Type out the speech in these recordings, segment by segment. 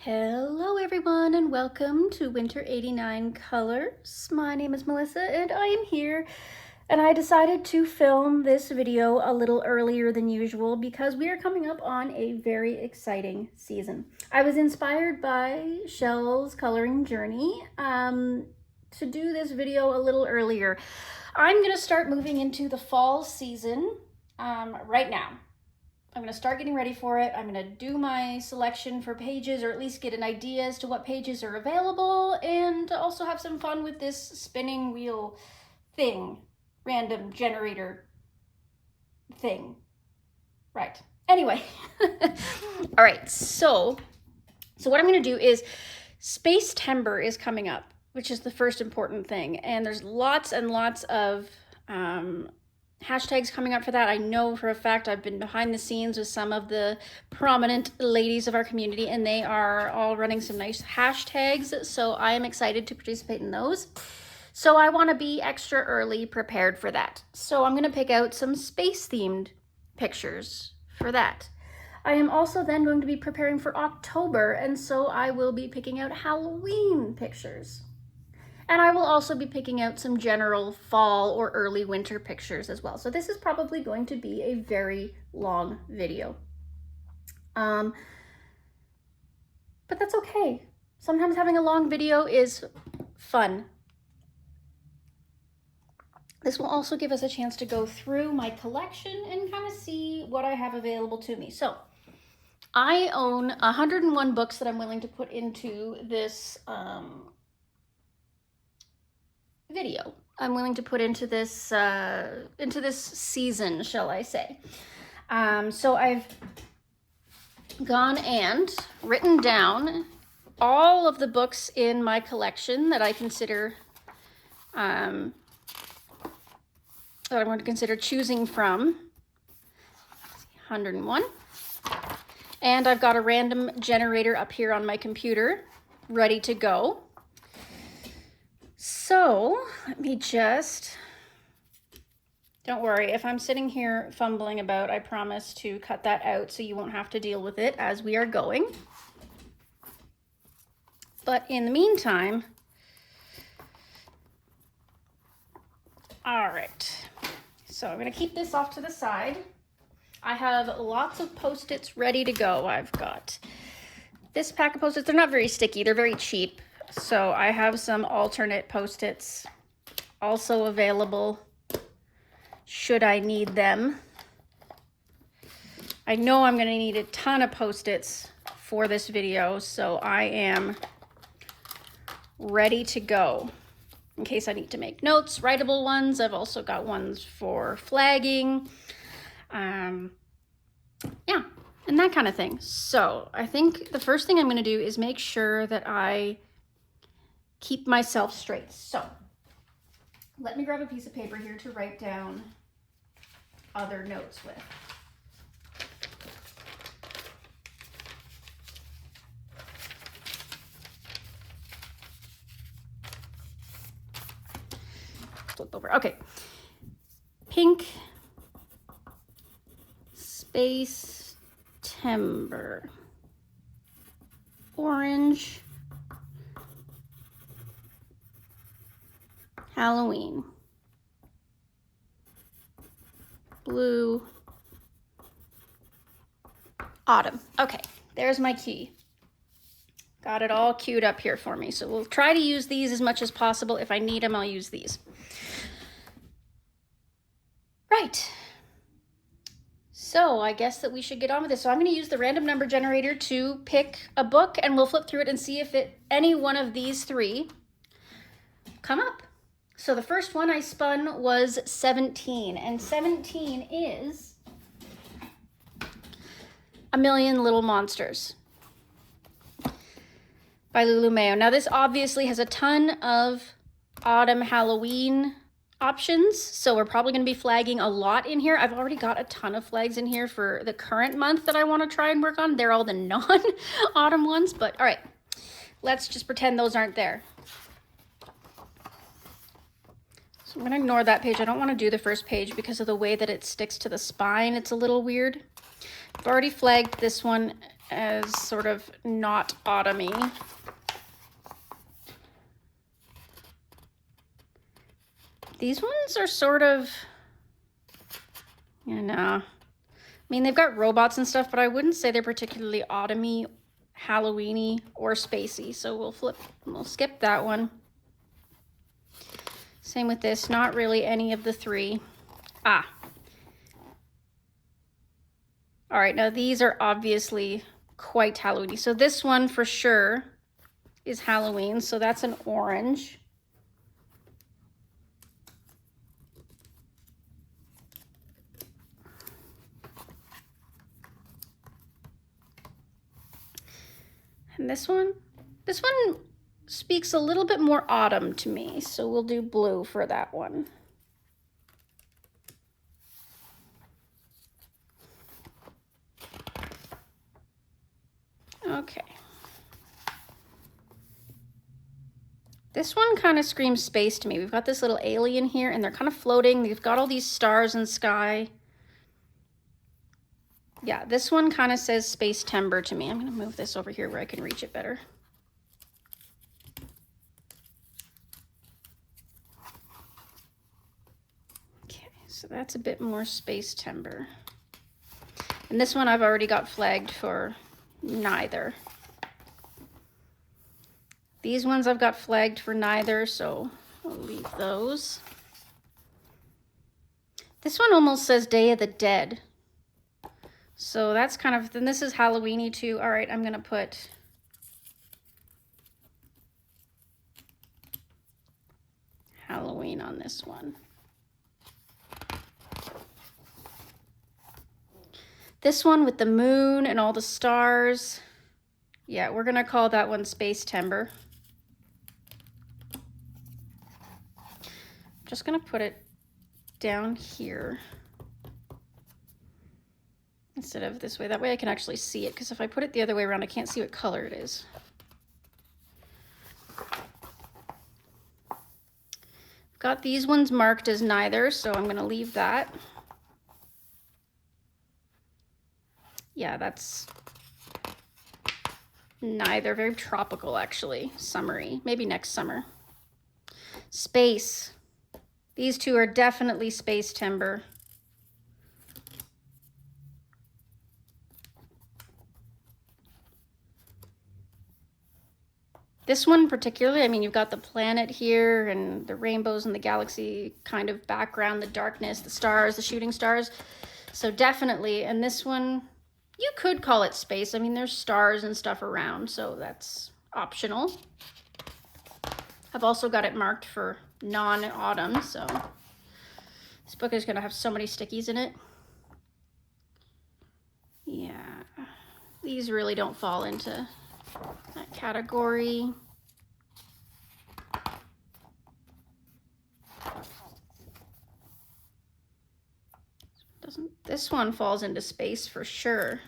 Hello everyone and welcome to Winter 89 Colors. My name is Melissa and I am here and I decided to film this video a little earlier than usual because we are coming up on a very exciting season. I was inspired by Shell's coloring journey to do this video a little earlier. I'm going to start moving into the fall season right now. I'm going to start getting ready for it. I'm going to do my selection for pages, or at least get an idea as to what pages are available, and also have some fun with this spinning wheel thing, random generator thing. Right. Anyway. All right. So what I'm going to do is Space Timber is coming up, which is the first important thing. And there's lots and lots of hashtags coming up for that. I know for a fact I've been behind the scenes with some of the prominent ladies of our community and they are all running some nice hashtags. So I am excited to participate in those. So I want to be extra early prepared for that. So I'm going to pick out some space themed pictures for that. I am also then going to be preparing for October, and so I will be picking out Halloween pictures. And I will also be picking out some general fall or early winter pictures as well. So this is probably going to be a very long video. But that's okay. Sometimes having a long video is fun. This will also give us a chance to go through my collection and kind of see what I have available to me. So I own 101 books that I'm willing to put into this video. I'm willing to put into this season, shall I say. So I've gone and written down all of the books in my collection that I consider that I'm going to consider choosing from. 101. And I've got a random generator up here on my computer ready to go. So let me just, don't worry, if I'm sitting here fumbling about, I promise to cut that out so you won't have to deal with it as we are going. But in the meantime, all right, so I'm going to keep this off to the side. I have lots of Post-its ready to go. I've got this pack of Post-its. They're not very sticky. They're very cheap. So I have some alternate Post-its also available should I need them. I know I'm going to need a ton of Post-its for this video, so I am ready to go in case I need to make notes, writable ones. I've also got ones for flagging, yeah, and that kind of thing. So I think the first thing I'm going to do is make sure that I keep myself straight. So let me grab a piece of paper here to write down other notes with. Flip over. Okay. Pink Space Timber. Orange Halloween. Blue Autumn. Okay, there's my key. Got it all queued up here for me. So we'll try to use these as much as possible. If I need them, I'll use these. Right. So I guess that we should get on with this. So I'm going to use the random number generator to pick a book, and we'll flip through it and see if any one of these three come up. So the first one I spun was 17, and 17 is A Million Little Monsters by Lulu Mayo. Now this obviously has a ton of autumn Halloween options, so we're probably going to be flagging a lot in here. I've already got a ton of flags in here for the current month that I want to try and work on. They're all the non-autumn ones, but all right, let's just pretend those aren't there. So I'm going to ignore that page. I don't want to do the first page because of the way that it sticks to the spine. It's a little weird. I've already flagged this one as sort of not autumny. These ones are sort of, you know, I mean, they've got robots and stuff, but I wouldn't say they're particularly autumny, Halloweeny, or spacey. So we'll skip that one. Same with this, not really any of the three. Ah. All right, now these are obviously quite Halloweeny. So this one for sure is Halloween. So that's an orange. And this one speaks a little bit more autumn to me. So we'll do blue for that one. Okay. This one kind of screams space to me. We've got this little alien here and they're kind of floating. They've got all these stars and sky. Yeah, this one kind of says space timber to me. I'm going to move this over here where I can reach it better. Okay, so that's a bit more space timber. And this one I've already got flagged for neither. These ones I've got flagged for neither, so I'll leave those. This one almost says Day of the Dead. So that's kind of, then this is Halloweeny too. All right, I'm gonna put Halloween on this one. This one with the moon and all the stars. Yeah, we're gonna call that one Space Timber. Just gonna put it down here instead of this way. That way I can actually see it, because if I put it the other way around, I can't see what color it is. I've got these ones marked as neither, so I'm gonna leave that. Yeah, that's neither. Very tropical, actually. Summery. Maybe next summer. Space. These two are definitely space timber. This one particularly, I mean, you've got the planet here and the rainbows and the galaxy kind of background, the darkness, the stars, the shooting stars. So definitely, and this one, you could call it space. I mean, there's stars and stuff around, so that's optional. I've also got it marked for non-autumn, so this book is gonna have so many stickies in it. Yeah, these really don't fall into that category. This one falls into space for sure.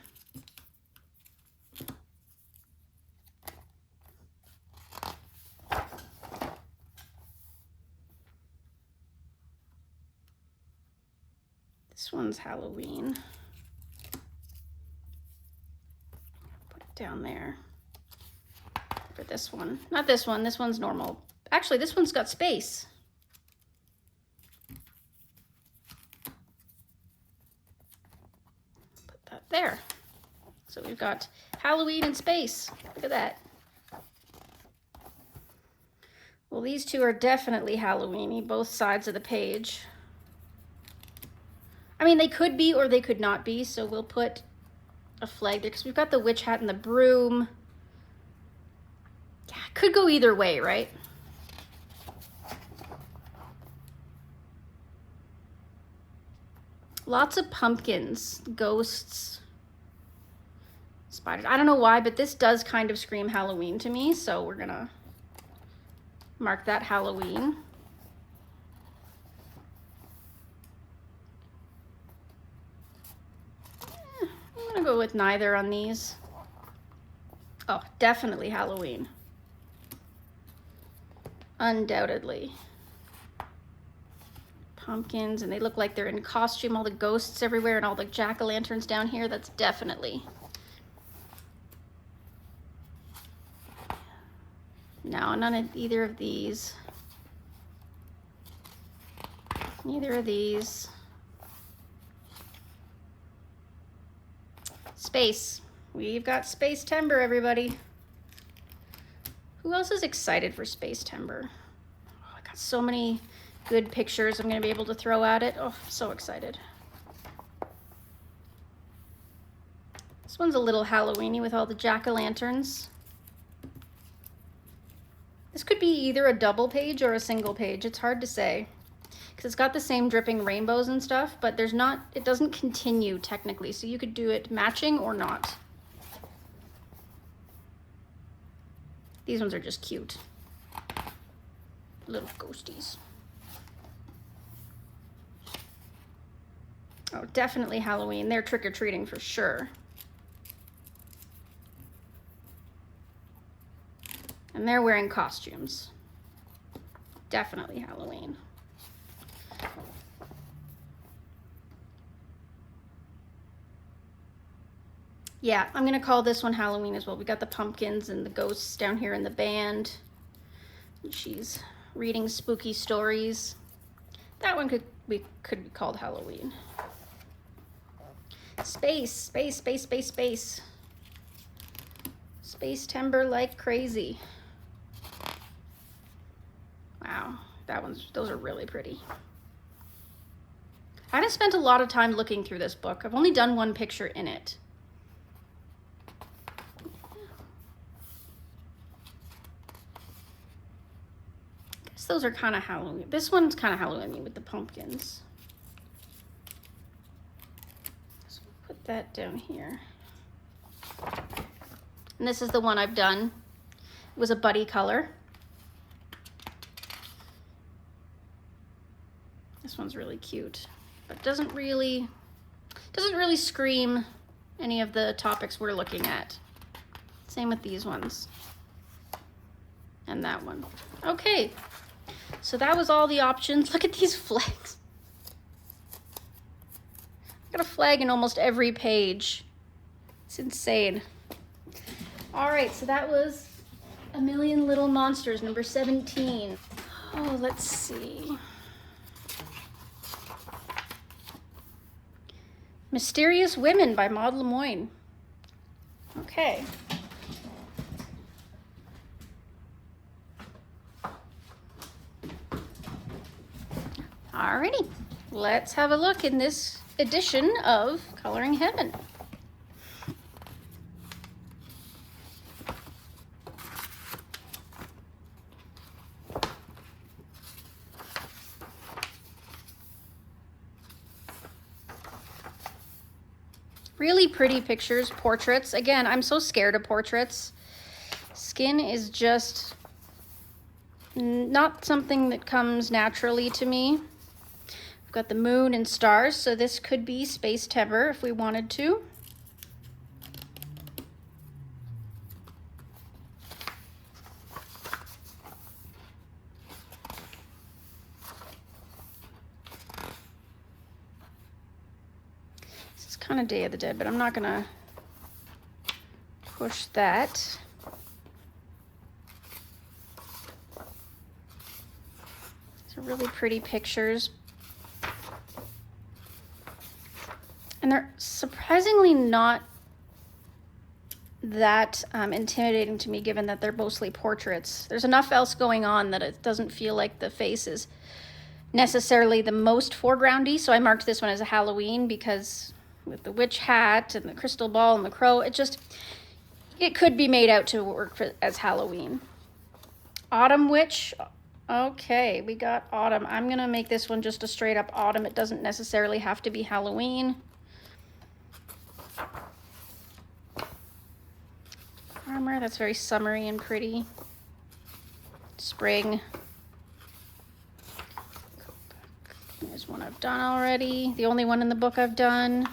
This one's Halloween. Put it down there. For this one. Not this one. This one's normal. Actually, this one's got space. Put that there. So we've got Halloween and space. Look at that. Well, these two are definitely Halloween-y, both sides of the page. I mean, they could be or they could not be, so we'll put a flag there because we've got the witch hat and the broom. Yeah, could go either way, right? Lots of pumpkins, ghosts, spiders. I don't know why, but this does kind of scream Halloween to me, so we're gonna mark that Halloween. I'm gonna go with neither on these. Oh, definitely Halloween. Undoubtedly. Pumpkins, and they look like they're in costume, all the ghosts everywhere and all the jack-o'-lanterns down here. That's definitely No, none of either of these. Neither of these. Space. We've got Space Timber, everybody. Who else is excited for Space Timber? Oh, I got so many good pictures I'm going to be able to throw at it. Oh, I'm so excited. This one's a little Halloween-y with all the jack-o'-lanterns. This could be either a double page or a single page. It's hard to say because it's got the same dripping rainbows and stuff, but there's not, it doesn't continue technically. So you could do it matching or not. These ones are just cute. Little ghosties. Oh, definitely Halloween. They're trick-or-treating for sure. And they're wearing costumes. Definitely Halloween. Yeah, I'm gonna call this one Halloween as well. We got the pumpkins and the ghosts down here in the band. And she's reading spooky stories. That one could be called Halloween. Space, space, space, space, space. Space Timber like crazy. Wow, those are really pretty. I haven't spent a lot of time looking through this book. I've only done one picture in it. I guess those are kind of Halloween. This one's kind of Halloween with the pumpkins. So put that down here. And this is the one I've done. It was a buddy color. This one's really cute, but doesn't really scream any of the topics we're looking at. Same with these ones. And that one. Okay, so that was all the options. Look at these flags. I got a flag in almost every page. It's insane. All right, so that was A Million Little Monsters, number 17. Oh, let's see. Mysterious Women by Maud Lemoyne. Okay. Alrighty, let's have a look in this edition of Coloring Heaven. Really pretty pictures, portraits. Again, I'm so scared of portraits. Skin is just not something that comes naturally to me. We've got the moon and stars, so this could be Space Timber if we wanted to. Kind of Day of the Dead, but I'm not gonna push that. These are really pretty pictures. And they're surprisingly not that intimidating to me, given that they're mostly portraits. There's enough else going on that it doesn't feel like the face is necessarily the most foregroundy, so I marked this one as a Halloween because with the witch hat and the crystal ball and the crow, it could be made out to work as Halloween. Autumn Witch. Okay, we got autumn. I'm gonna make this one just a straight up autumn. It doesn't necessarily have to be Halloween. Farmer, that's very summery and pretty. Spring. There's one I've done already. The only one in the book I've done.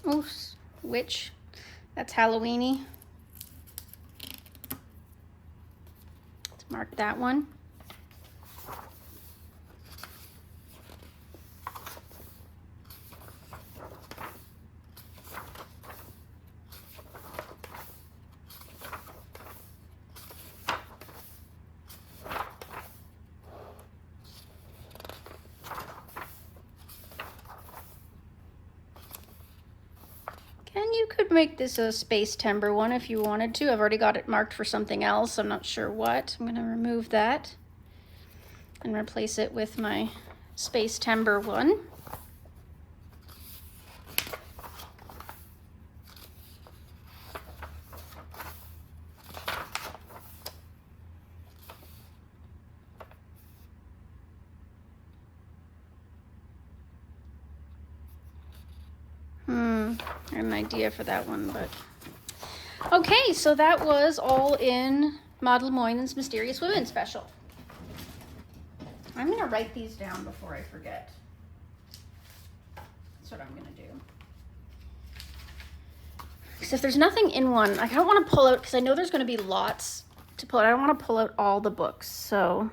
Oh, witch. That's Halloween-y. Let's mark that one. you could make this a space timber one if you wanted to. I've already got it marked for something else. I'm not sure what. I'm going to remove that and replace it with my space timber one. I have an idea for that one, but okay, so that was all in Maud Lemoine's Mysterious Women special. I'm gonna write these down before I forget. That's what I'm gonna do. Because if there's nothing in one, I don't want to pull out, because I know there's gonna be lots to pull out. I don't want to pull out all the books, so.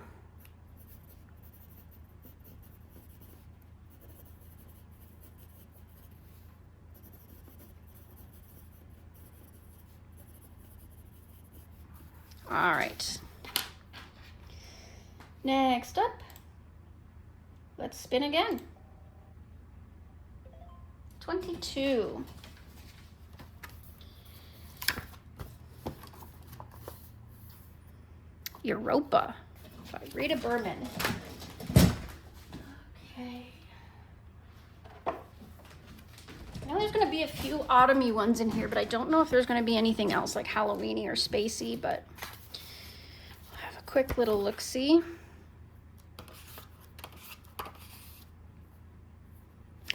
All right. Next up, let's spin again. 22. Europa by Rita Berman. Okay. I know there's going to be a few autumny ones in here, but I don't know if there's going to be anything else like Halloweeny or spacey, but I'll have a quick little look-see.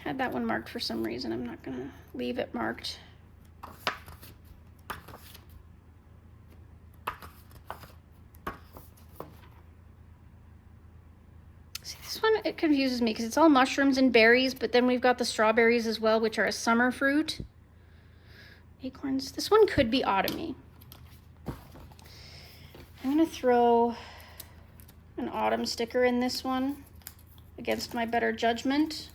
Had that one marked for some reason. I'm not going to leave it marked. See, this one, it confuses me because it's all mushrooms and berries, but then we've got the strawberries as well, which are a summer fruit. Acorns. This one could be autumny. I'm going to throw an autumn sticker in this one against my better judgment.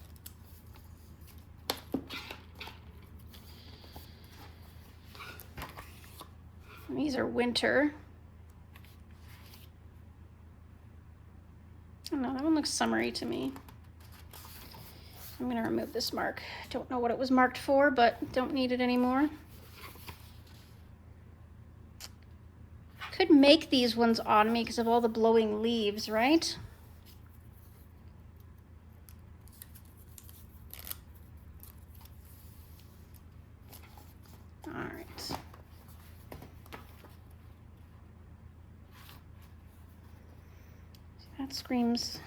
And these are winter. Oh no, that one looks summery to me. I'm gonna remove this mark. Don't know what it was marked for, but don't need it anymore. Could make these ones on me because of all the blowing leaves, right? All right. That screams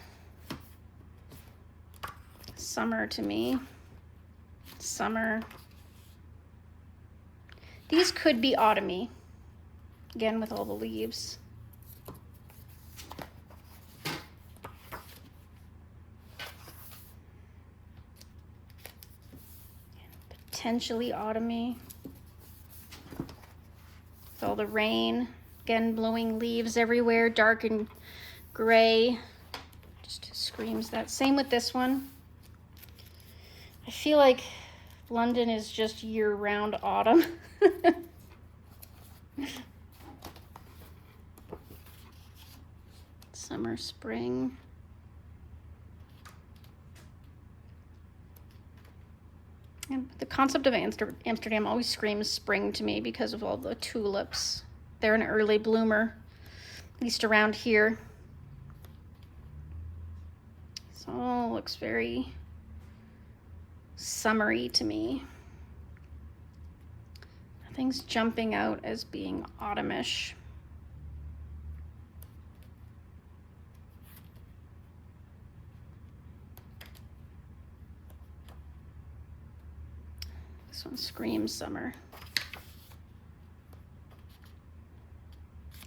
summer to me. Summer. These could be autumny. Again, with all the leaves. Potentially autumny. With all the rain. Again, blowing leaves everywhere, dark and gray. Just screams that. Same with this one. I feel like London is just year-round autumn. Summer, spring. And the concept of Amsterdam always screams spring to me because of all the tulips. They're an early bloomer, at least around here. So it all looks very summery to me. Nothing's jumping out as being autumnish. This one screams summer.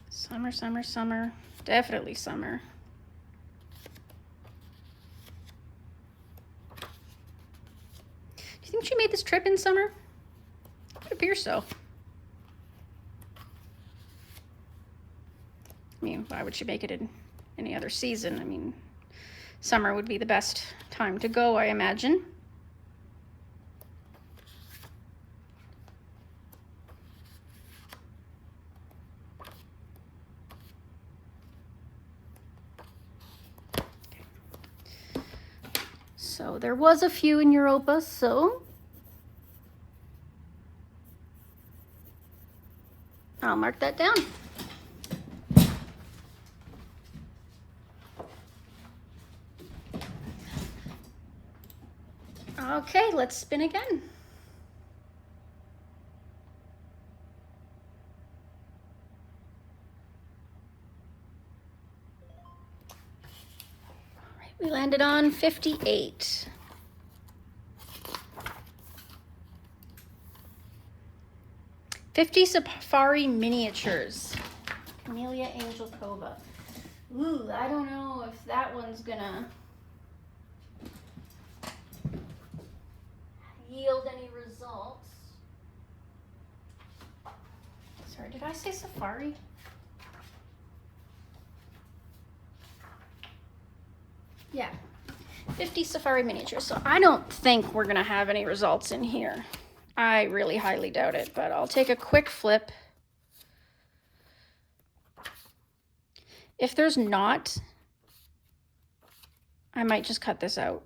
Summer, summer, summer. Definitely summer. Do you think she made this trip in summer? It appears so. I mean, why would she make it in any other season? I mean, summer would be the best time to go, I imagine. So there was a few in Europa, so I'll mark that down. Okay, let's spin again. All right, we landed on 58. Safari miniatures. Camellia Angel Cova. Ooh, I don't know if that one's gonna yield any results. Sorry, did I say Safari? Yeah, 50 Safari miniatures. So I don't think we're gonna have any results in here. I really highly doubt it, but I'll take a quick flip. If there's not, I might just cut this out.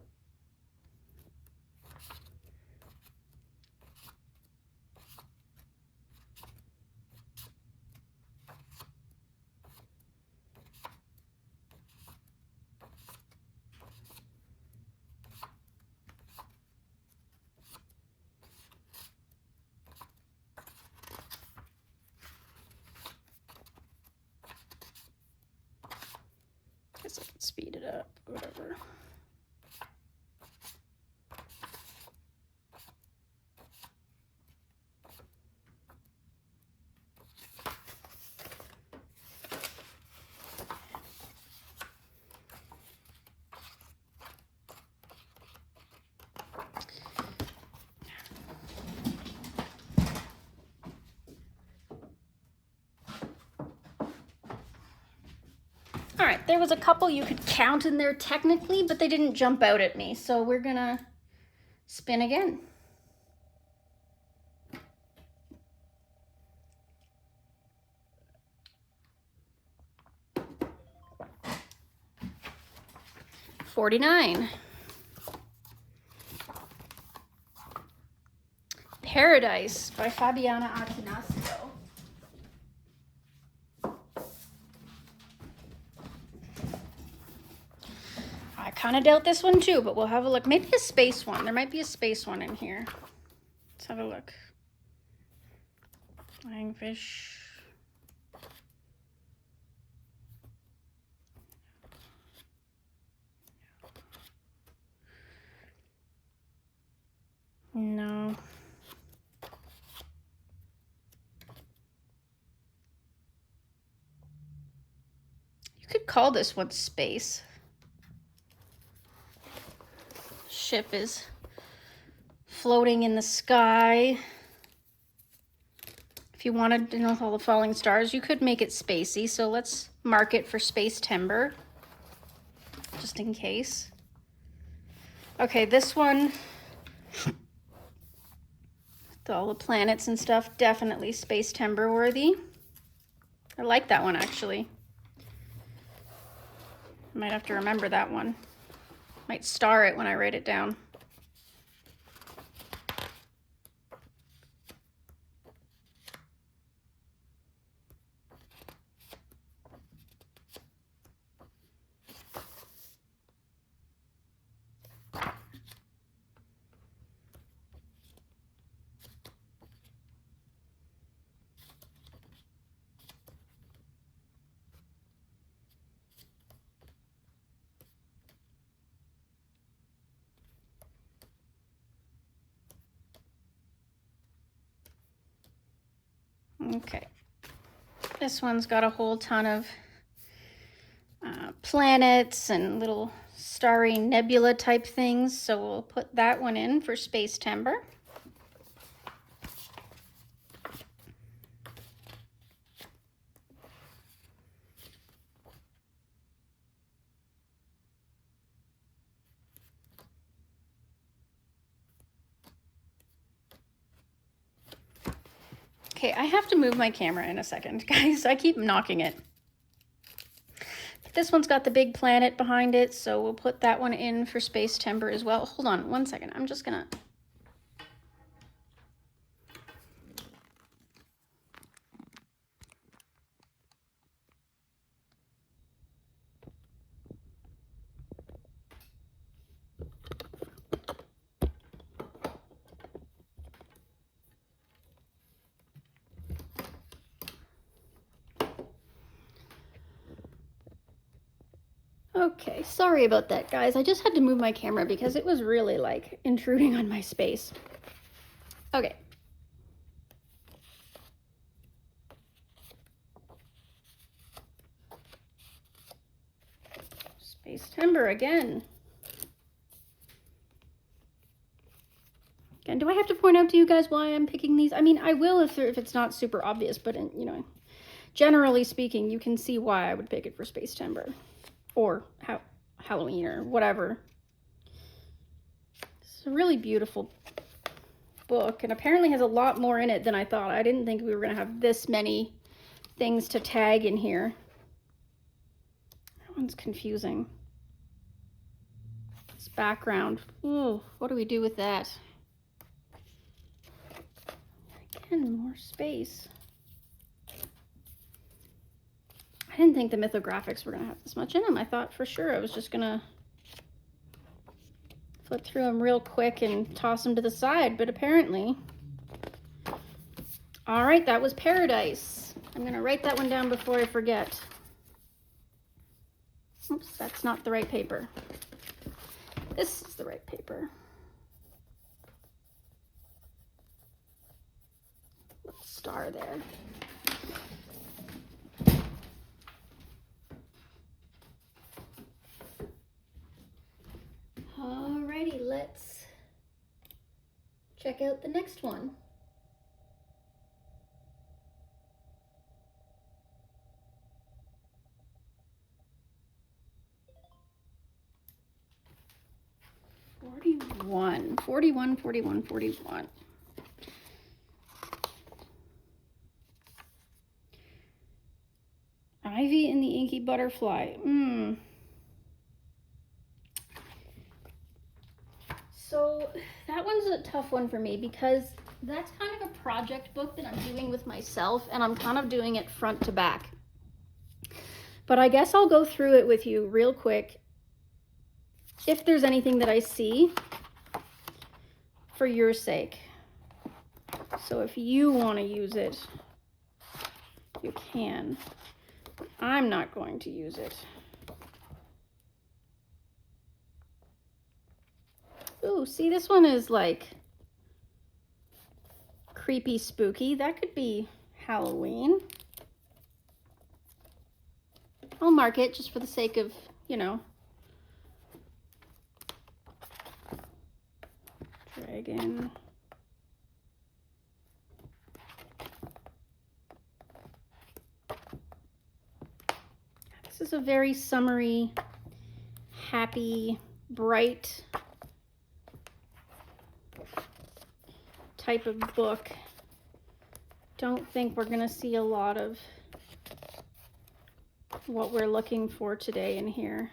Guess I can speed it up, whatever. All right, there was a couple you could count in there technically, but they didn't jump out at me. So we're gonna spin again. $49. Paradise by Fabiana Atinasco. I kind of doubt this one too, but we'll have a look. Maybe a space one. There might be a space one in here. Let's have a look. Flying fish. No. You could call this one space. Ship is floating in the sky. If you wanted to know all the falling stars, you could make it spacey. So let's mark it for space timber, just in case. Okay, this one, with all the planets and stuff, definitely space timber worthy. I like that one actually. Might have to remember that one. Might star it when I write it down. Okay, this one's got a whole ton of planets and little starry nebula type things, so we'll put that one in for space timber. Okay, I have to move my camera in a second, guys. I keep knocking it. But this one's got the big planet behind it, so we'll put that one in for space timber as well. Hold on one second. I'm just gonna... Okay, sorry about that, guys. I just had to move my camera because it was really like intruding on my space. Okay. Space Timber again. Again, do I have to point out to you guys why I'm picking these? I mean, I will if it's not super obvious, but you know, generally speaking, you can see why I would pick it for Space Timber or Halloween or whatever. It's a really beautiful book and apparently has a lot more in it than I thought. I didn't think we were going to have this many things to tag in here. That one's confusing. This background. Ooh, what do we do with that? Again, more space. I didn't think the Mythographics were going to have this much in them. I thought for sure I was just going to flip through them real quick and toss them to the side, but apparently. All right, that was Paradise. I'm going to write that one down before I forget. Oops, that's not the right paper. This is the right paper. Little star there. Alrighty, let's check out the next one. Forty-one. Ivy and the Inky Butterfly. So that one's a tough one for me because that's kind of a project book that I'm doing with myself and I'm kind of doing it front to back. But I guess I'll go through it with you real quick if there's anything that I see for your sake. So if you want to use it, you can. I'm not going to use it. Ooh, see, this one is like creepy, spooky. That could be Halloween. I'll mark it just for the sake of, you know. Dragon. This is a very summery, happy, bright type of book. Don't think we're gonna see a lot of what we're looking for today in here.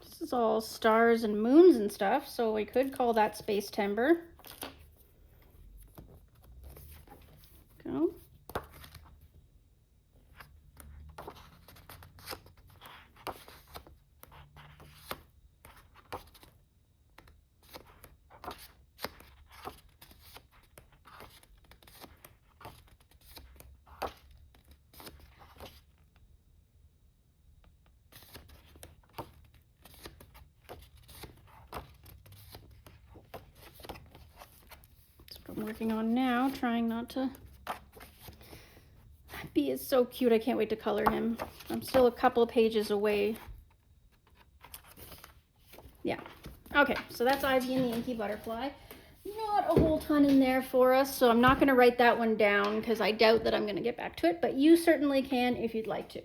This is all stars and moons and stuff, so we could call that Space Timber. Go. I'm working on now, trying not to. That bee is so cute. I can't wait to color him. I'm still a couple of pages away. Yeah. Okay, so that's Ivy and the Inky Butterfly. Not a whole ton in there for us, so I'm not going to write that one down because I doubt that I'm going to get back to it, but you certainly can if you'd like to.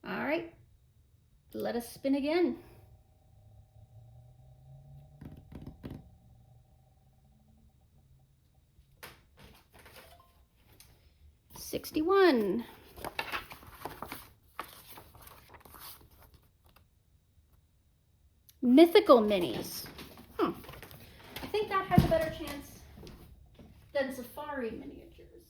All right, let us spin again. $61. Mythical Minis. I think that has a better chance than Safari Miniatures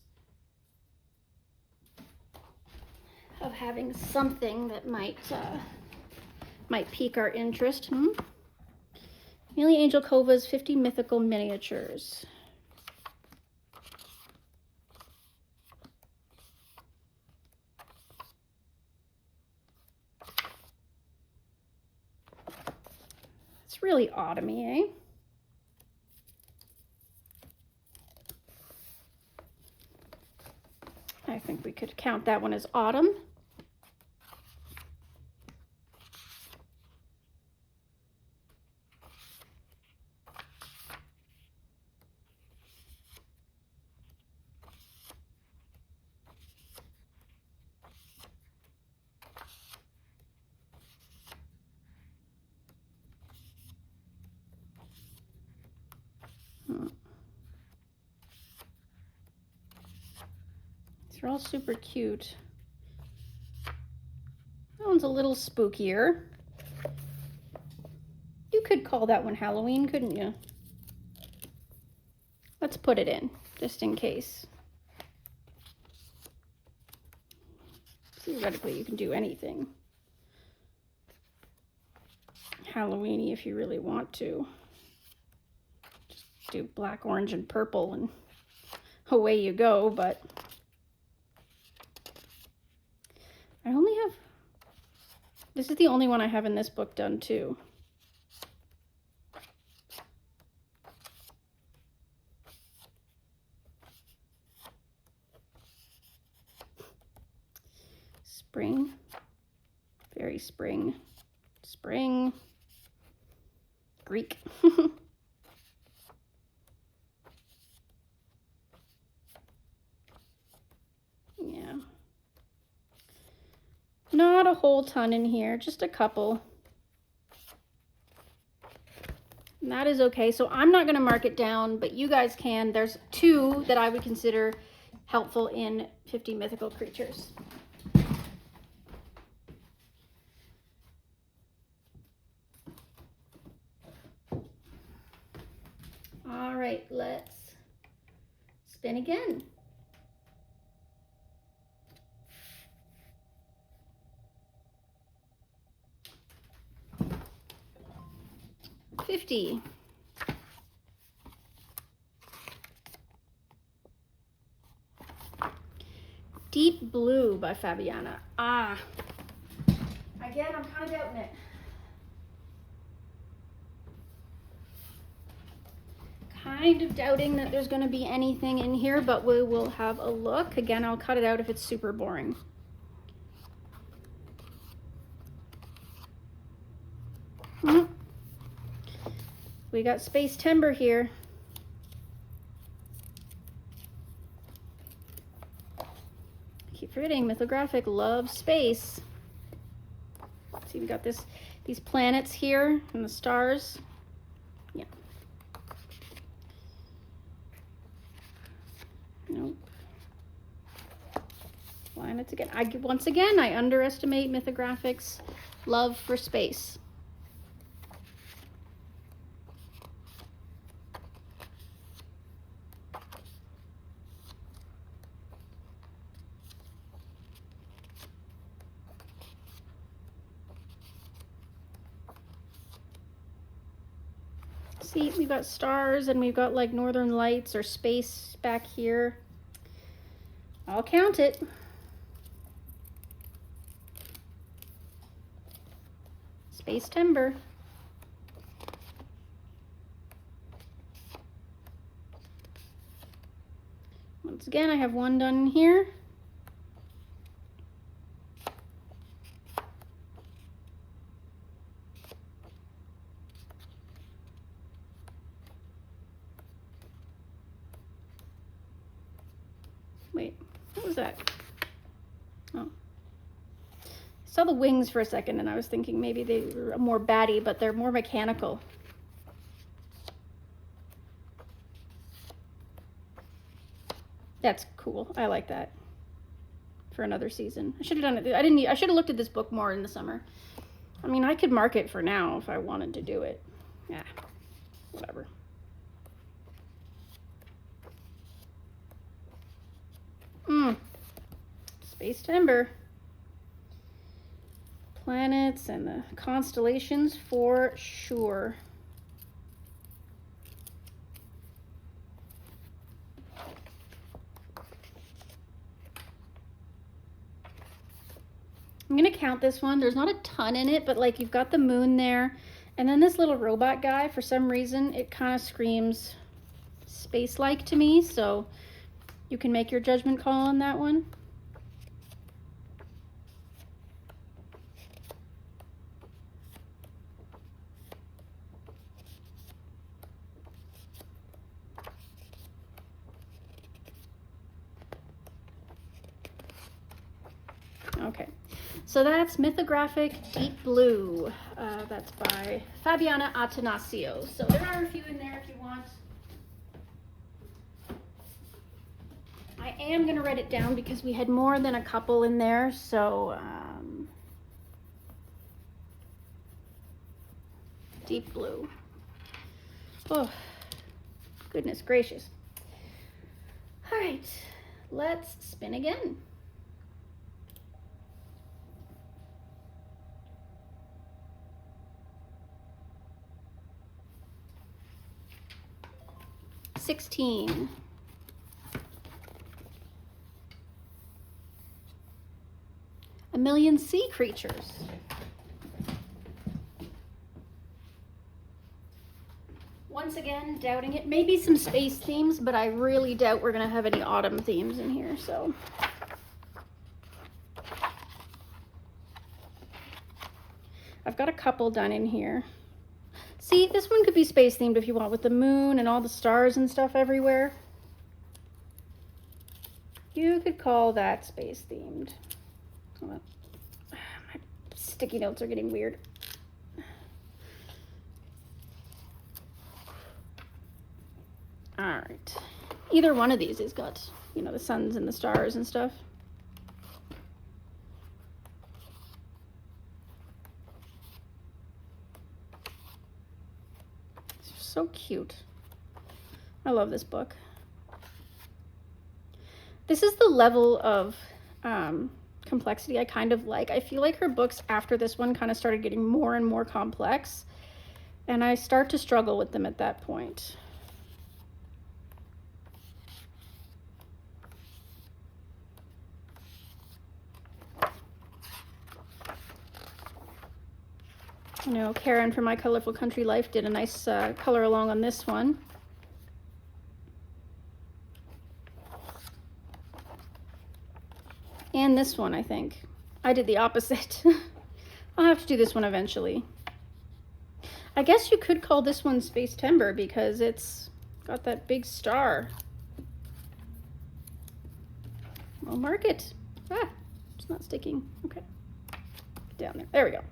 of having something that might pique our interest. Amelia Angel Kova's 50 Mythical Miniatures. It's really autumny, eh? I think we could count that one as autumn. They're all super cute. That one's a little spookier. You could call that one Halloween, couldn't you? Let's put it in, just in case. Theoretically, you can do anything Halloween-y if you really want to. Just do black, orange, and purple, and away you go, but I only have, this is the only one I have in this book done too. Spring, very spring, spring, Greek. Yeah. Not a whole ton in here, just a couple. And that is okay. So I'm not going to mark it down, but you guys can. There's two that I would consider helpful in 50 mythical creatures. All right, let's spin again. $50. Deep Blue by Fabiana. Again, I'm kind of doubting it. Kind of doubting that there's going to be anything in here, but we will have a look. Again, I'll cut it out if it's super boring. We got Space Timber here. I keep forgetting Mythographic loves space. See, we got these planets here and the stars. Yeah. Nope. Planets again. Once again, I underestimate Mythographic's love for space. See, we've got stars and we've got like northern lights or space back here. I'll count it. Space Timber. Once again, I have one done here. Wait, what was that? Oh. I saw the wings for a second and I was thinking maybe they were more batty, but they're more mechanical. That's cool. I like that for another season. I should have done it. I should have looked at this book more in the summer. I mean, I could mark it for now if I wanted to do it. Yeah, whatever. Space Timber. planets and the constellations for sure. I'm gonna count this one. There's not a ton in it, but like you've got the moon there, and then this little robot guy, for some reason, it kind of screams space-like to me, so you can make your judgment call on that one. Okay, so that's Mythographic Deep Blue. That's by Fabiana Atanasio. So there are a few in there if you want. I am going to write it down because we had more than a couple in there, so Deep Blue. Oh, goodness gracious. All right, let's spin again. $16. A million sea creatures. Once again, doubting it. Maybe some space themes, but I really doubt we're gonna have any autumn themes in here, so. I've got a couple done in here. See, this one could be space themed if you want, with the moon and all the stars and stuff everywhere. You could call that space themed. My sticky notes are getting weird. All right. Either one of these has got, you know, the suns and the stars and stuff. It's so cute. I love this book. This is the level of complexity I kind of like. I feel like her books after this one kind of started getting more and more complex, and I start to struggle with them at that point. You know, Karen from My Colorful Country Life did a nice color along on this one. And this one, I think. I did the opposite. I'll have to do this one eventually. I guess you could call this one Space Timber because it's got that big star. I'll mark it. Ah, it's not sticking. Okay. Down there. There we go.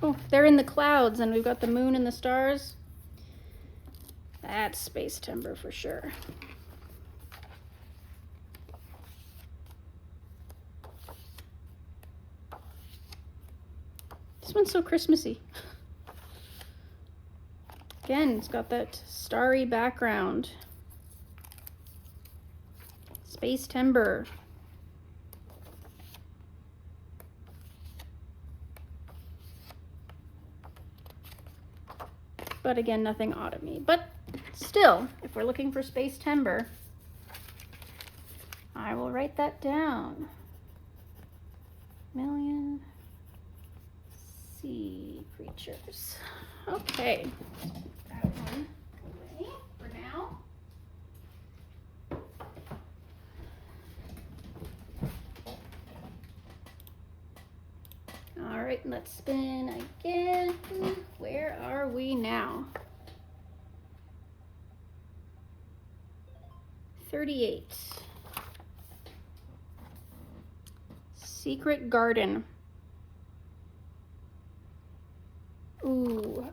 Oh, they're in the clouds and we've got the moon and the stars. That's Space Timber for sure. This one's so Christmassy. Again, it's got that starry background. Space Timber. But again, nothing autumny. But still, if we're looking for Space Timber, I will write that down. Million sea creatures. Okay. That one away for now. All right, let's spin again. Where are we now? 38. Secret Garden. Ooh,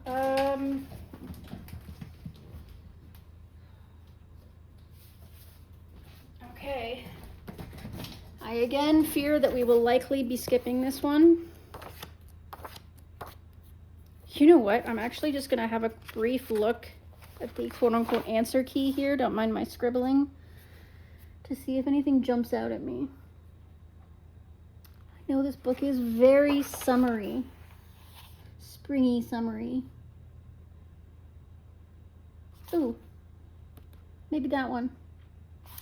okay. I again fear that we will likely be skipping this one. You know what? I'm actually just going to have a brief look at the quote-unquote answer key here. Don't mind my scribbling. To see if anything jumps out at me. I know this book is very summery. Springy summery. Ooh. Maybe that one.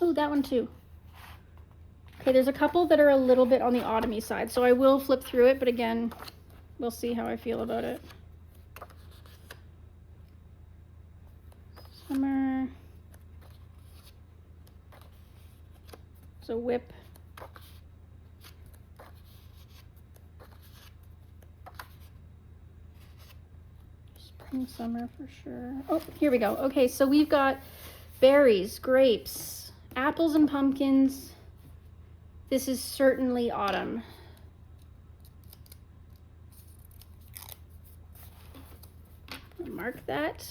Ooh, that one too. Okay, there's a couple that are a little bit on the autumny side, so I will flip through it, but again, we'll see how I feel about it. Summer. It's a whip. Spring, summer for sure. Oh, here we go. Okay, so we've got berries, grapes, apples and pumpkins. This is certainly autumn. Mark that.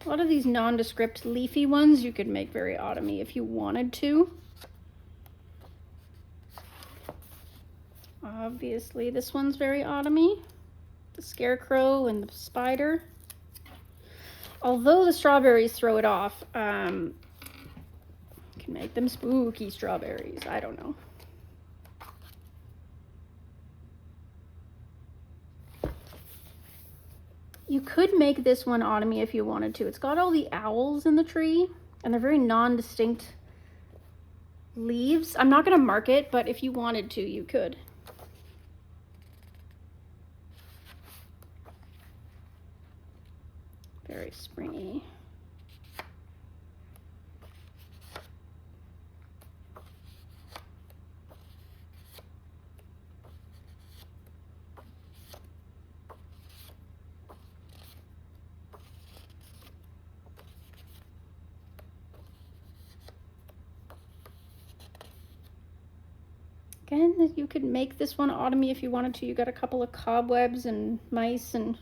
A lot of these nondescript leafy ones you could make very autumny if you wanted to. Obviously, this one's very autumny. The scarecrow and the spider. Although the strawberries throw it off, can make them spooky strawberries. I don't know. You could make this one autumny if you wanted to. It's got all the owls in the tree, and they're very non-distinct leaves. I'm not going to mark it, but if you wanted to, you could. Very springy. Again, you could make this one autumny if you wanted to. You got a couple of cobwebs and mice and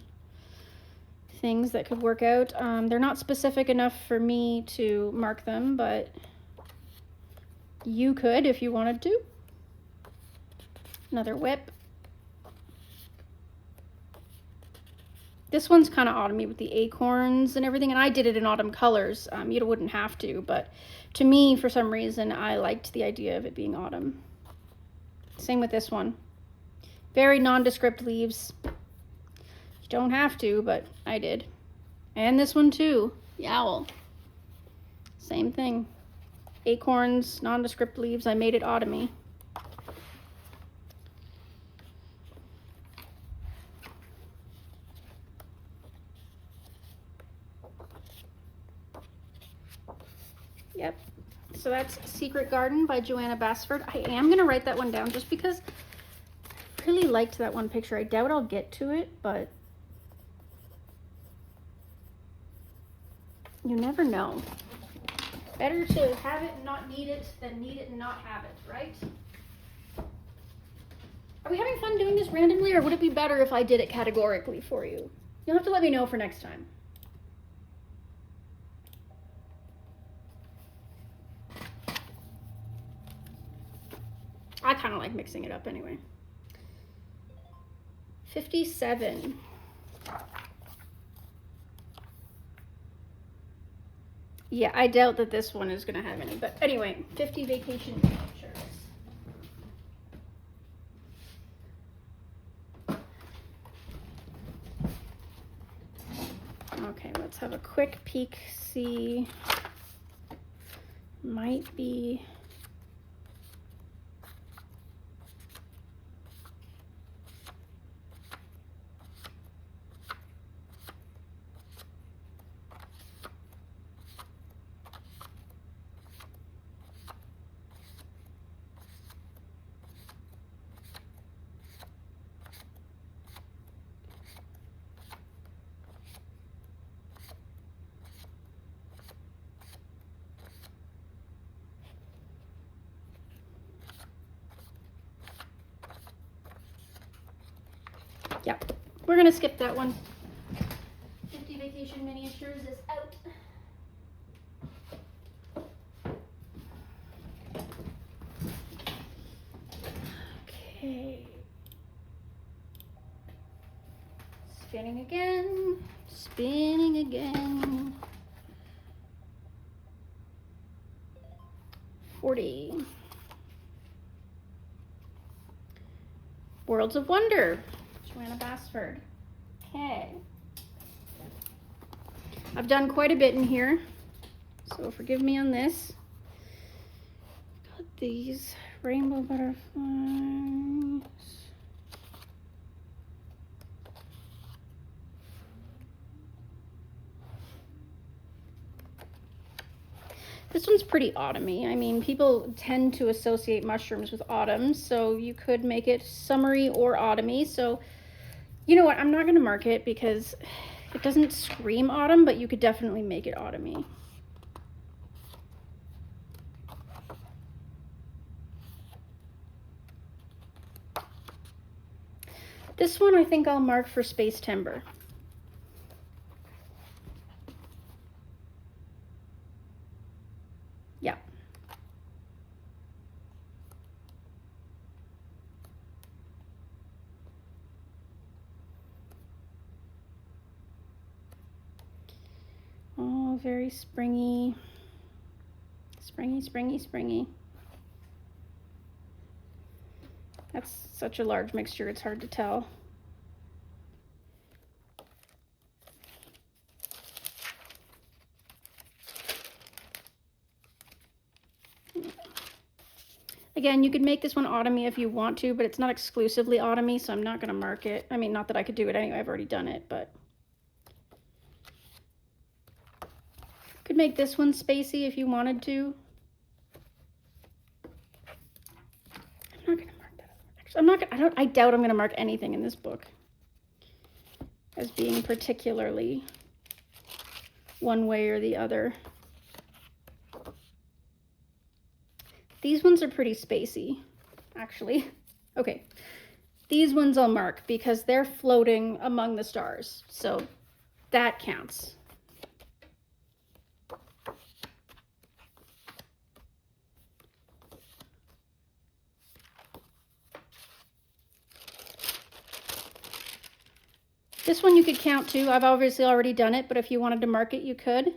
things that could work out. They're not specific enough for me to mark them, but you could if you wanted to. Another whip. This one's kind of autumny with the acorns and everything, and I did it in autumn colors. You wouldn't have to, but to me, for some reason, I liked the idea of it being autumn. Same with this one. Very nondescript leaves. You don't have to, but I did. And this one too, the owl. Same thing. Acorns, nondescript leaves. I made it autumny. Yep. So that's Secret Garden by Joanna Basford. I am going to write that one down just because I really liked that one picture. I doubt I'll get to it, but you never know. Better to have it and not need it than need it and not have it, right? Are we having fun doing this randomly, or would it be better if I did it categorically for you? You'll have to let me know for next time. I kind of like mixing it up anyway. 57. Yeah, I doubt that this one is going to have any, but anyway, 50 vacation pictures. Okay, let's have a quick peek, see. Might be Yep, we're gonna skip that one. 50 Vacation Miniatures is out. Spinning again, spinning again. 40. Worlds of Wonder, Joanna Basford. Okay. I've done quite a bit in here, so forgive me on this. Got these rainbow butterflies. This one's pretty autumny. I mean, people tend to associate mushrooms with autumn, so you could make it summery or autumny. So, you know what? I'm not going to mark it because it doesn't scream autumn, but you could definitely make it autumny. This one I think I'll mark for Space Timber. Yeah. Oh, very springy. Springy, springy, springy. That's such a large mixture, it's hard to tell. Again, you could make this one autumny if you want to, but it's not exclusively autumny, so I'm not going to mark it. I mean, not that I could do it anyway, I've already done it, but. Could make this one spacey if you wanted to. I'm not going to mark that. Actually, I'm not gonna, I doubt I'm going to mark anything in this book as being particularly one way or the other. These ones are pretty spacey, actually. Okay, these ones I'll mark because they're floating among the stars, so that counts. This one you could count too. I've obviously already done it, but if you wanted to mark it, you could.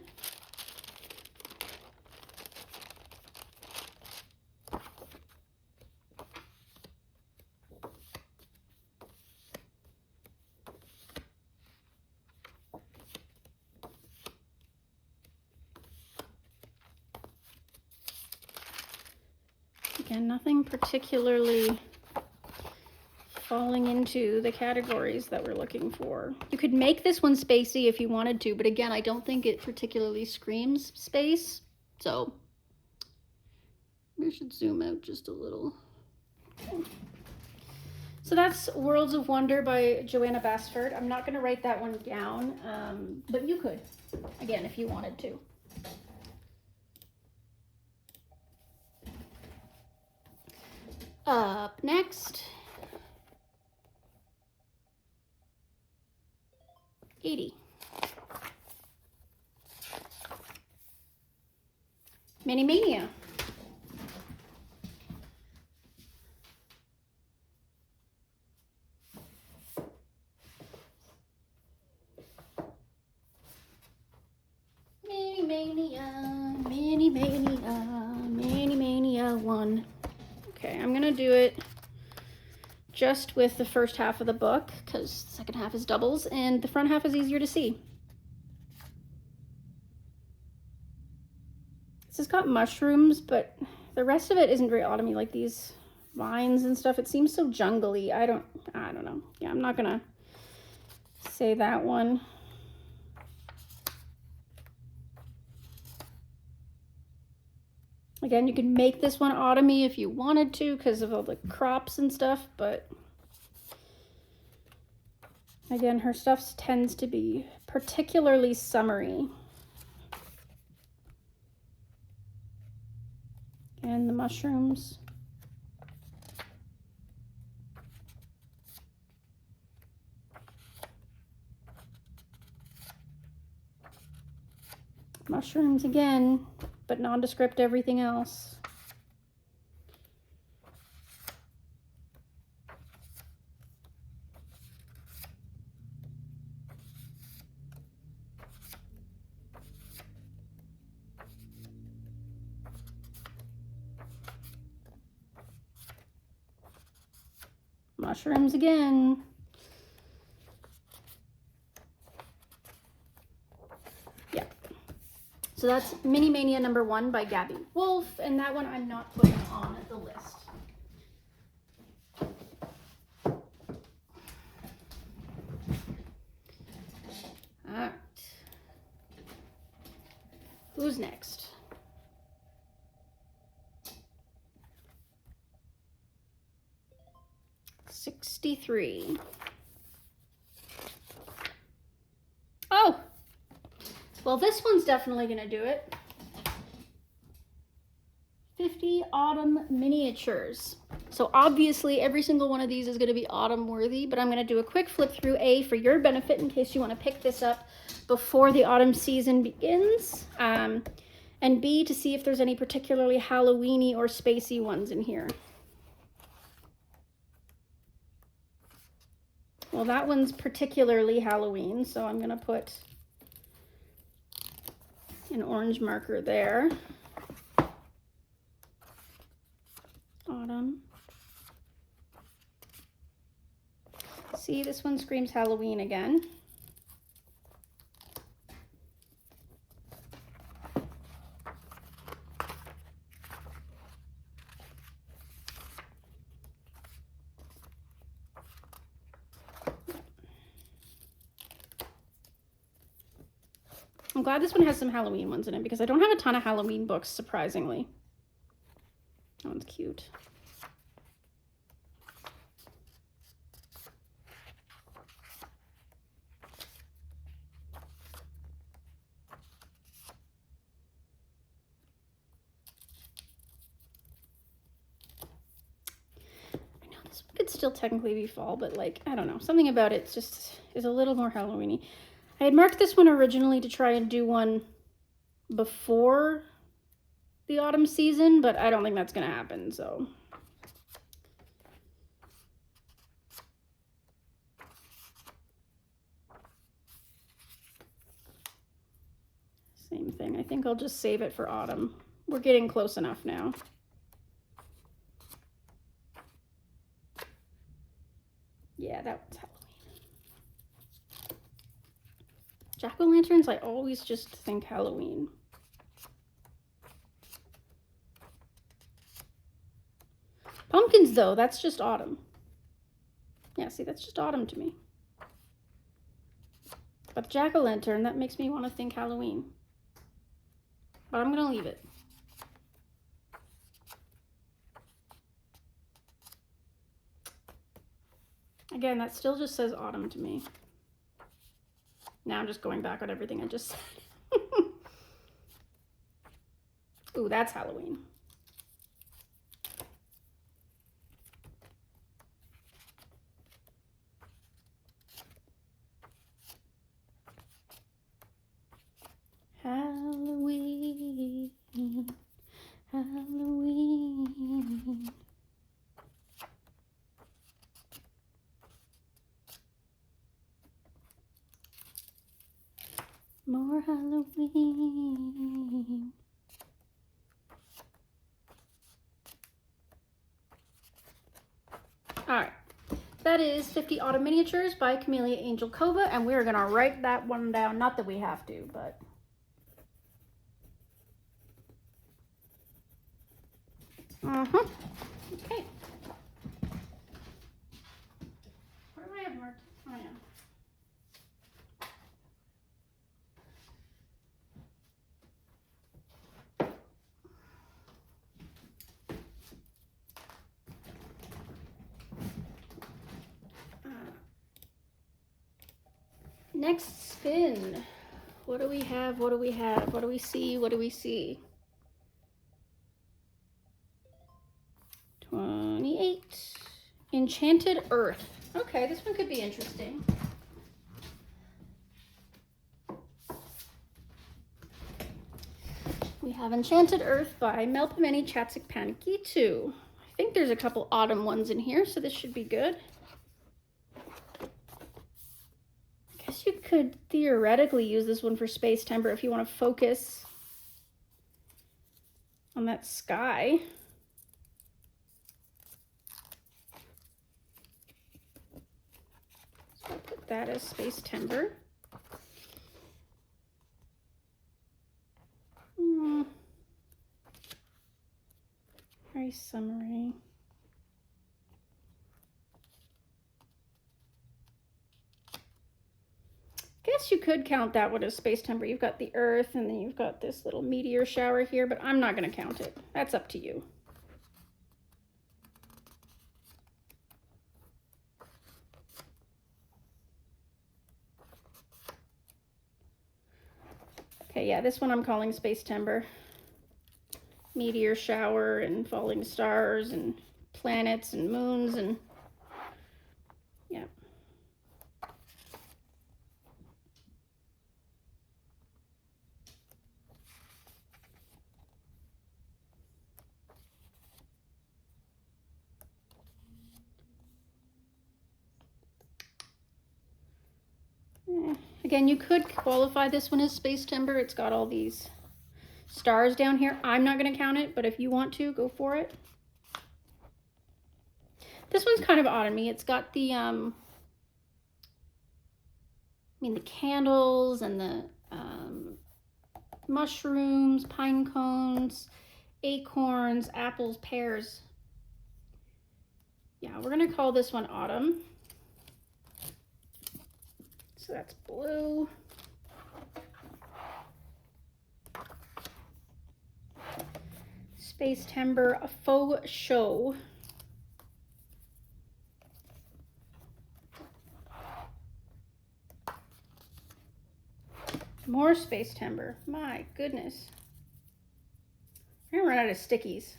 Again, nothing particularly falling into the categories that we're looking for. You could make this one spacey if you wanted to, but again, I don't think it particularly screams space, so we should zoom out just a little. Okay. So that's Worlds of Wonder by Joanna Basford. I'm not going to write that one down, but you could, again, if you wanted to. Up next, 80. Mania. Mania 1. Okay, I'm gonna do it just with the first half of the book because the second half is doubles and the front half is easier to see. This has got mushrooms, but the rest of it isn't very autumny, like these vines and stuff. It seems so jungly. I don't know. Yeah, I'm not gonna say that one. Again, you could make this one autumny if you wanted to because of all the crops and stuff, but again, her stuff tends to be particularly summery. And the mushrooms. Mushrooms again, but nondescript everything else. Mushrooms again. Yeah. So that's Mini Mania #1 by Gabby Wolf, and that one I'm not putting on the list. All right. Who's next? $63. Oh, well, this one's definitely gonna do it. 50 autumn miniatures. So obviously every single one of these is gonna be autumn worthy, but I'm gonna do a quick flip through, A, for your benefit in case you wanna pick this up before the autumn season begins, and B, to see if there's any particularly Halloween-y or spacey ones in here. Well, that one's particularly Halloween, so I'm gonna put an orange marker there. Autumn. See, this one screams Halloween again. I'm glad this one has some Halloween ones in it because I don't have a ton of Halloween books, surprisingly. That one's cute. I know this one could still technically be fall, but like, I don't know. Something about it just is a little more Halloween-y. I had marked this one originally to try and do one before the autumn season, but I don't think that's gonna happen, so. Same thing. I think I'll just save it for autumn. We're getting close enough now. Yeah, that one's Halloween. Jack-o'-lanterns, I always just think Halloween. Pumpkins, though, that's just autumn. Yeah, see, that's just autumn to me. But jack-o'-lantern, that makes me want to think Halloween. But I'm going to leave it. Again, that still just says autumn to me. Now I'm just going back on everything I just said. Ooh, that's Halloween. Halloween, Halloween. More Halloween. All right, that is 50 Autumn Miniatures by Camellia Angel Kova, and we're gonna write that one down. Not that we have to, but. Okay. Where do I have marked? Oh, yeah. Next spin. What do we have? What do we have? What do we see? What do we see? 28. Enchanted Earth. Okay, this one could be interesting. We have Enchanted Earth by Melpomene Chatsikpanikitu. I think there's a couple autumn ones in here, so this should be good. I guess you could theoretically use this one for Space Timber if you want to focus on that sky. mark that as Space Timber. Very summery. Guess you could count that one as Space Timber. You've got the Earth, and then you've got this little meteor shower here, but I'm not going to count it. That's up to you. Okay, yeah, this one I'm calling Space Timber. Meteor shower and falling stars and planets and moons and yeah. Again, you could qualify this one as Space Timber. It's got all these stars down here. I'm not going to count it, but if you want to, go for it. This one's kind of odd on me. It's got the, the candles and the mushrooms, pine cones, acorns, apples, pears. Yeah, we're going to call this one Autumn. So that's blue. Space Timber, a faux show. More Space Timber. My goodness. I'm gonna run out of stickies.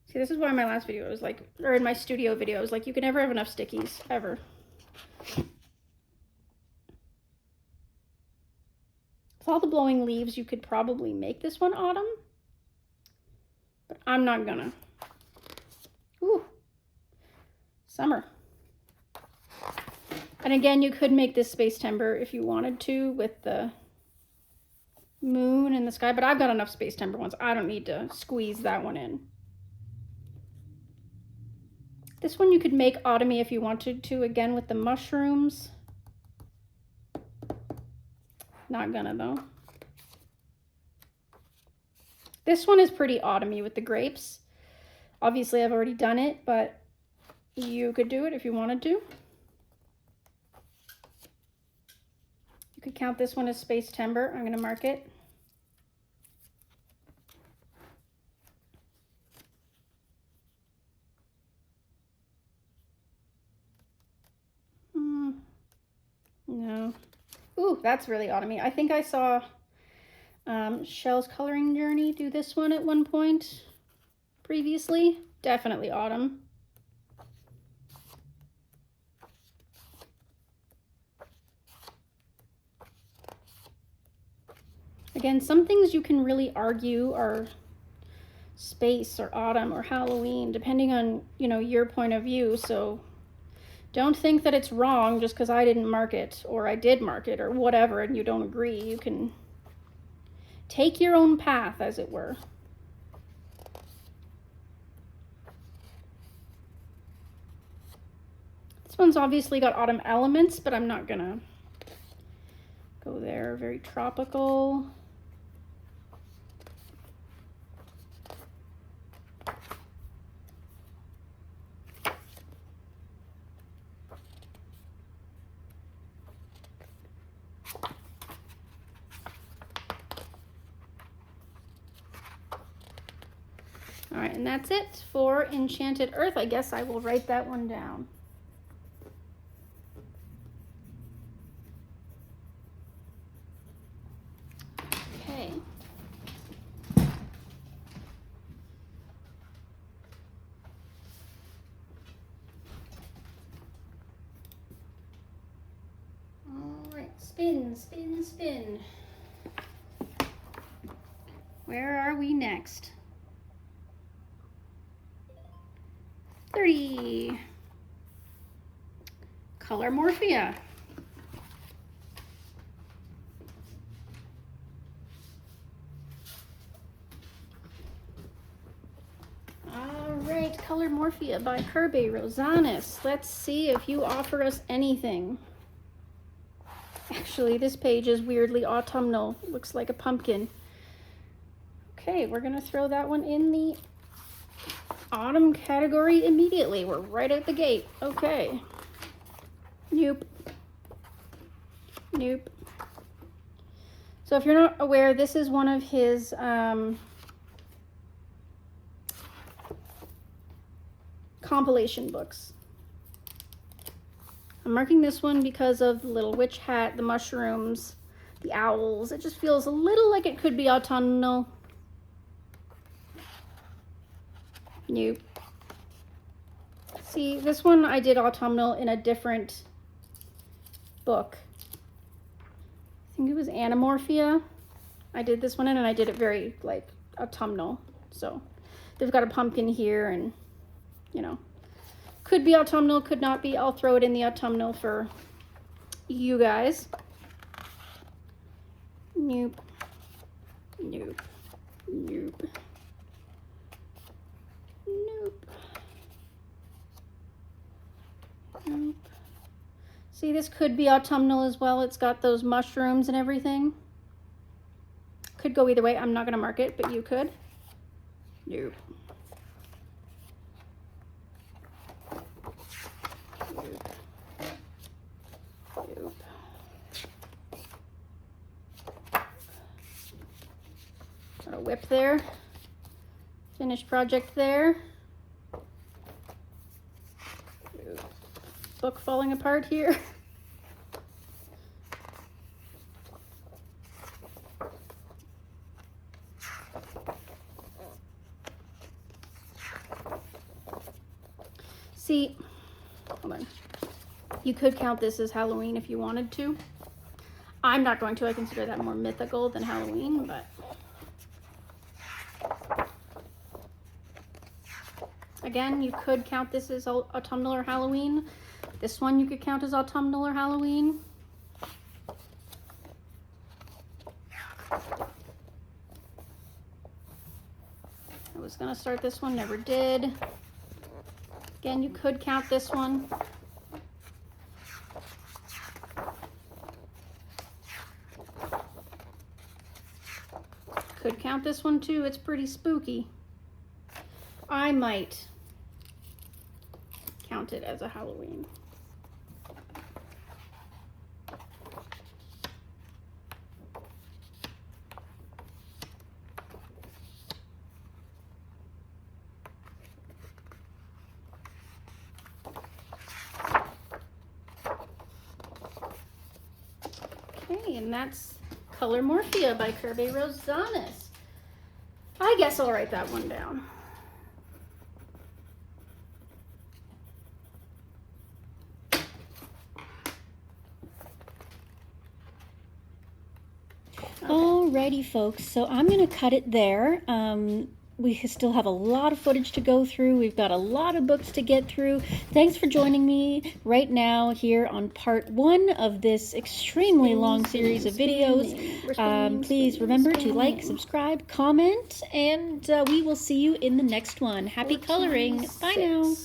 See, this is why in my last video I was like, or in my studio video, I was like, you can never have enough stickies, ever. With all the blowing leaves, you could probably make this one Autumn. But I'm not gonna. Ooh. Summer. And again, you could make this Space Timber if you wanted to with the moon and the sky, but I've got enough Space Timber ones. I don't need to squeeze that one in. This one you could make Autumny if you wanted to, again with the mushrooms. Not gonna though. This one is pretty autumny with the grapes. Obviously I've already done it, but you could do it if you wanted to. You could count this one as Space Timber. I'm gonna mark it. No. Ooh, that's really autumny. I think I saw Shell's Coloring Journey do this one at one point previously. Definitely autumn. Again, some things you can really argue are space or autumn or Halloween, depending on, you know, your point of view. So don't think that it's wrong just because I didn't mark it or I did mark it or whatever and you don't agree. You can take your own path, as it were. This one's obviously got autumn elements, but I'm not gonna go there. Very tropical. All right, and that's it for Enchanted Earth. I guess I will write that one down. Okay. All right, spin, spin, spin. Where are we next? 30. Color Morphia. All right, Color Morphia by Kirby Rosanis. Let's see if you offer us anything. Actually, this page is weirdly autumnal. Looks like a pumpkin. Okay, we're gonna throw that one in the autumn category immediately. We're right at the gate. Okay. Nope. Nope. So if you're not aware, this is one of his compilation books. I'm marking this one because of the little witch hat, the mushrooms, the owls. It just feels a little like it could be autumnal. Nope. See, this one I did autumnal in a different book. I think it was Morphia. I did this one in, and I did it very like autumnal. So they've got a pumpkin here, and you know, could be autumnal, could not be. I'll throw it in the autumnal for you guys. Nope. Nope. Nope. Nope. Nope. See, this could be autumnal as well. It's got those mushrooms and everything. Could go either way. I'm not going to mark it, but you could. Nope. Nope. Nope. Got a whip there. Finished project there. Nope. Book falling apart here. See, hold on. You could count this as Halloween if you wanted to. I'm not going to. I consider that more mythical than Halloween, but again, you could count this as autumnal or Halloween. This one you could count as autumnal or Halloween. I was gonna start this one, never did. Again, you could count this one. Could count this one too. It's pretty spooky. I might count it as a Halloween. Okay, and that's Color Morphia by Kirby Rosanis. I guess I'll write that one down. Alrighty, folks, so I'm going to cut it there. We still have a lot of footage to go through. We've got a lot of books to get through. Thanks for joining me right now here on part 1 of this extremely long series of videos. Please remember to like, subscribe, comment, and we will see you in the next one. Happy coloring. Bye now.